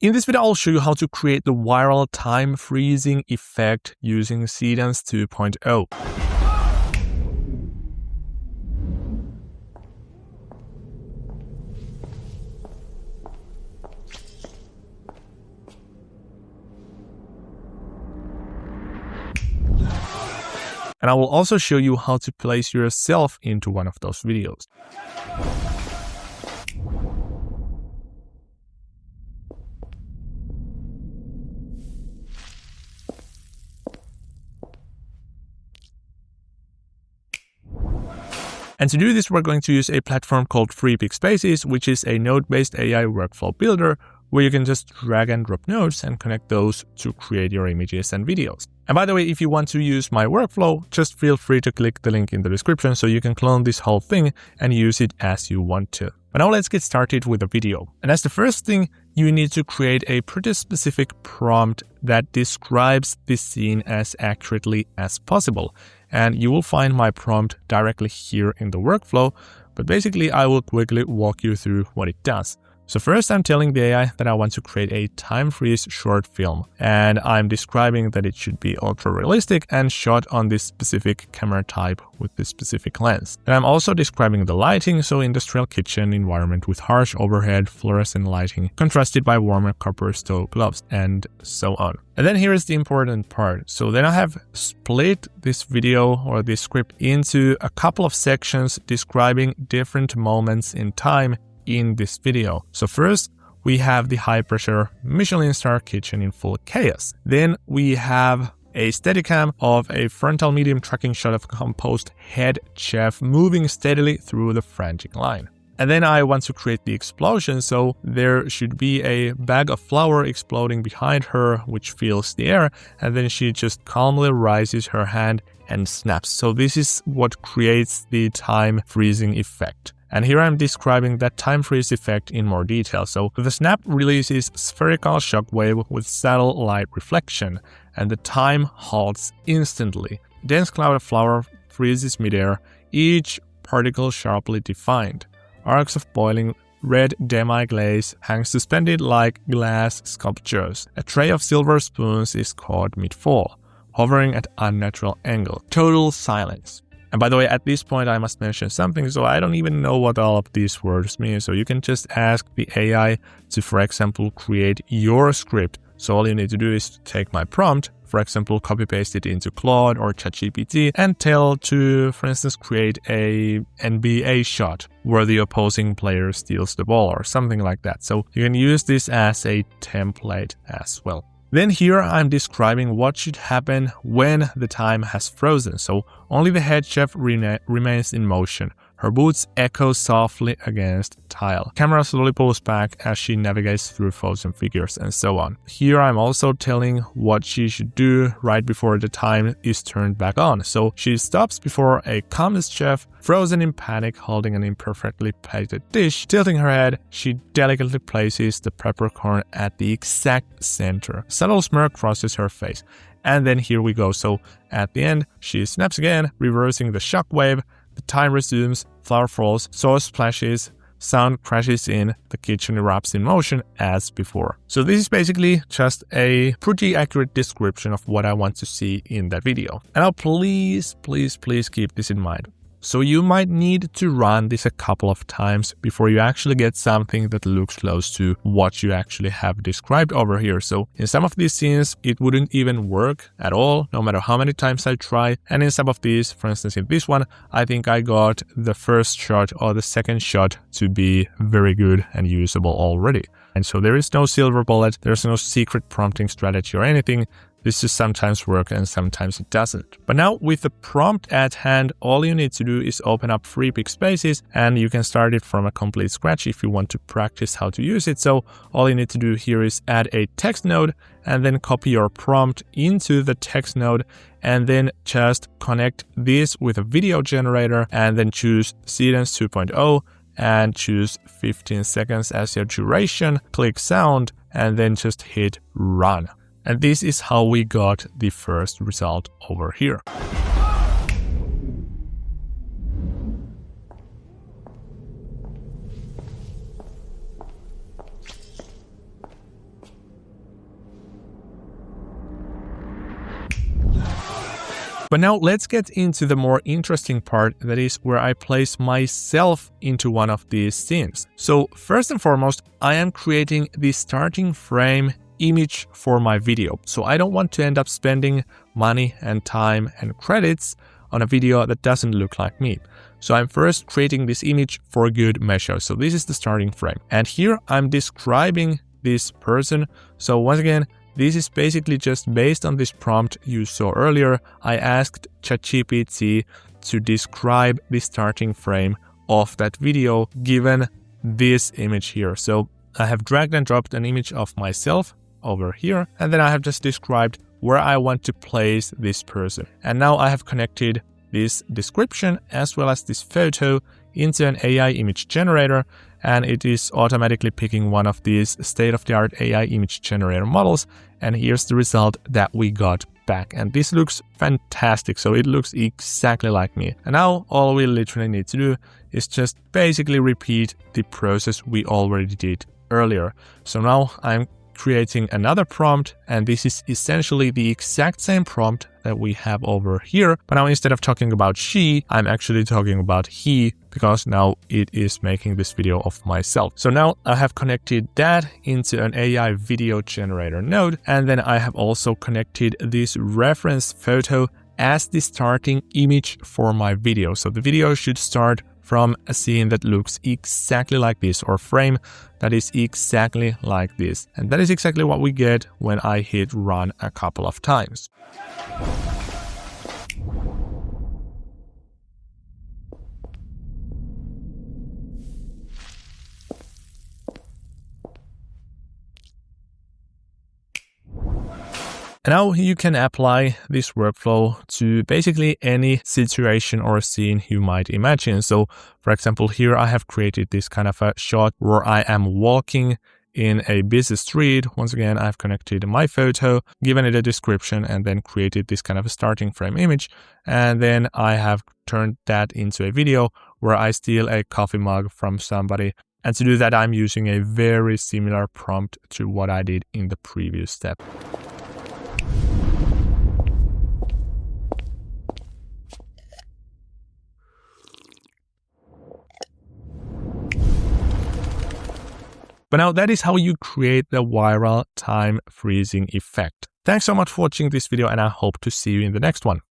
In this video, I'll show you how to create the viral time freezing effect using Seedance 2.0. And I will also show you how to place yourself into one of those videos. And to do this, we're going to use a platform called Freepik Spaces, which is a node-based AI workflow builder where you can just drag and drop nodes and connect those to create your images and videos. And by the way, if you want to use my workflow, just feel free to click the link in the description so you can clone this whole thing and use it as you want to. But now let's get started with the video. And as the first thing, you need to create a pretty specific prompt that describes this scene as accurately as possible. And you will find my prompt directly here in the workflow, but basically I will quickly walk you through what it does. So first I'm telling the AI that I want to create a time freeze short film, and I'm describing that it should be ultra realistic and shot on this specific camera type with this specific lens. And I'm also describing the lighting, so industrial kitchen environment with harsh overhead fluorescent lighting contrasted by warmer copper stove gloves and so on. And then here is the important part. So then I have split this video or this script into a couple of sections describing different moments in time in this video. So first we have the high pressure Michelin star kitchen in full chaos. Then we have a Steadicam of a frontal medium tracking shot of a composed head chef moving steadily through the frantic line. And then I want to create the explosion, so there should be a bag of flour exploding behind her which fills the air, and then she just calmly raises her hand and snaps. So this is what creates the time freezing effect. And here I'm describing that time freeze effect in more detail. So the snap releases spherical shockwave with subtle light reflection, and the time halts instantly. Dense cloud of flour freezes midair, each particle sharply defined. Arcs of boiling red demi-glaze hang suspended like glass sculptures. A tray of silver spoons is caught mid-fall, hovering at unnatural angle. Total silence. And by the way, at this point I must mention something, so I don't even know what all of these words mean. So you can just ask the AI to, for example, create your script. So all you need to do is take my prompt, for example, copy paste it into Claude or ChatGPT and tell to, for instance, create a NBA shot where the opposing player steals the ball or something like that. So you can use this as a template as well. Then here I'm describing what should happen when the time has frozen. So only the head chef remains in motion. Her boots echo softly against tile. Camera slowly pulls back as she navigates through frozen figures and so on. Here I'm also telling what she should do right before the time is turned back on. So she stops before a calmness chef, frozen in panic, holding an imperfectly plated dish. Tilting her head, she delicately places the peppercorn at the exact center. A subtle smirk crosses her face. And then here we go. So at the end, she snaps again, reversing the shockwave. The time resumes, flour falls, sauce splashes, sound crashes in, the kitchen erupts in motion as before. So this is basically just a pretty accurate description of what I want to see in that video. And now please keep this in mind. So you might need to run this a couple of times before you actually get something that looks close to what you actually have described over here. So in some of these scenes, it wouldn't even work at all, no matter how many times I try. And in some of these, for instance, in this one, I think I got the first shot or the second shot to be very good and usable already. And so there is no silver bullet, there's no secret prompting strategy or anything. This just sometimes works and sometimes it doesn't. But now with the prompt at hand, all you need to do is open up Freepik Spaces, and you can start it from a complete scratch if you want to practice how to use it. So all you need to do here is add a text node and then copy your prompt into the text node, and then just connect this with a video generator and then choose Seedance 2.0 and choose 15 seconds as your duration, click sound, and then just hit run. And this is how we got the first result over here. But now let's get into the more interesting part, that is where I place myself into one of these scenes. So first and foremost, I am creating the starting frame image for my video. So I don't want to end up spending money and time and credits on a video that doesn't look like me. So I'm first creating this image for good measure. So this is the starting frame. And here I'm describing this person. So once again, this is basically just based on this prompt you saw earlier. I asked ChatGPT to describe the starting frame of that video given this image here. So I have dragged and dropped an image of myself over here, and then I have just described where I want to place this person. And now I have connected this description as well as this photo into an AI image generator, and it is automatically picking one of these state-of-the-art AI image generator models. And here's the result that we got back. And this looks fantastic. So it looks exactly like me. And now all we literally need to do is just basically repeat the process we already did earlier. So now I'm creating another prompt, and this is essentially the exact same prompt that we have over here. But now instead of talking about she, I'm actually talking about he, because now it is making this video of myself. So now I have connected that into an AI video generator node, and then I have also connected this reference photo as the starting image for my video. So the video should start from a scene that looks exactly like this, or frame that is exactly like this. And that is exactly what we get when I hit run a couple of times. And now you can apply this workflow to basically any situation or scene you might imagine. So for example, here I have created this kind of a shot where I am walking in a busy street. Once again, I've connected my photo, given it a description, and then created this kind of a starting frame image. And then I have turned that into a video where I steal a coffee mug from somebody. And to do that, I'm using a very similar prompt to what I did in the previous step. But now that is how you create the viral time freezing effect. Thanks so much for watching this video, and I hope to see you in the next one.